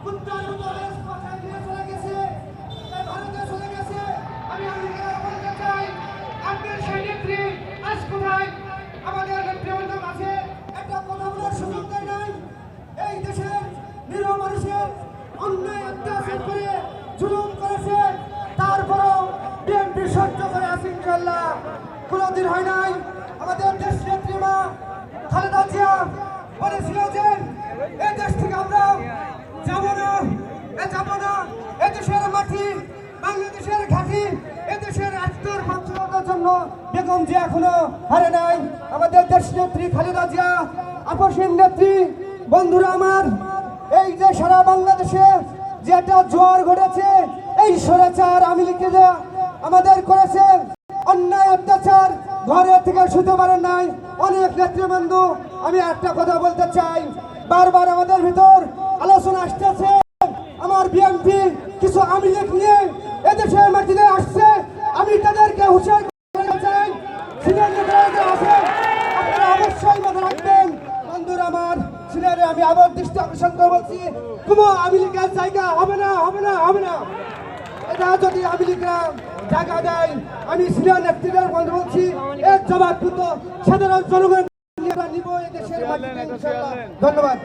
কুত্তার মতো রেস পাঠায় নিয়ে চলে গেছে, ভারতে চলে গেছে। আমি বলতে চাই, আপনার সেই নেত্রী আজ কোথায়? আমাদের নেতৃবৃন্দের মাঝে একটা কথা বলার সুযোগ দেয় নাই। এই দেশের নিরীহ মানুষের অন্যায় অত্যাচার করে জুলুম করেছে, তারপরও বিএনপি সহ্য করে আছে। ইনশাআল্লাহ কোনোদিন হয় নাই। আমাদের দেশ নেত্রী মা খালেদা জিয়া বলেছিল যে এই দেশ থেকে আমরা যাবো না, এদেশের মাটি, বাংলাদেশের ঘাঁটি, এদেশের রাষ্ট্রের পরিচালনার জন্য বেগম জিয়া এখনো হারে নাই। আমাদের দেশ নেত্রী খালেদা জিয়া আপসীন নেত্রী। বন্ধুরা আমার, এই যে সারা বাংলাদেশে যে একটা জোয়ার ঘটেছে, এই স্বৈরাচার আওয়ামী লীগকে আমাদের করেছে অন্যায় অত্যাচার, ঘরে থেকে শুতে পারেন নাই অনেক নেতৃবৃন্দ। আমি একটা কথা বলতে চাই, বারবার আমাদের ভিতর আলোচনা আসতেছে, আমার বিএনপি কিছু আওয়ামী লীগ নিয়ে এদেশের মাটিতে আসছে। আমি তাদেরকে হুঁশিয়ার করতে চাই, সিনিয়র নেতারা আছে, আপনারা অবশ্যই মাথা রাখবেন। বন্ধুরা আমার, সিনিয়রে আমি আবার দৃষ্টি আকর্ষণ করে বলছি, কোনো আওয়ামী লীগের জায়গা হবে না। এটা যদি আওয়ামী লীগরা জায়গা দেয়, আমি সিনিয়র নেতৃত্বের বন্ধু বলছি, এর জবাব কিন্তু সাধারণ জনগণ নিব এই দেশের মাটিতে। ইনশাআল্লাহ। ধন্যবাদ।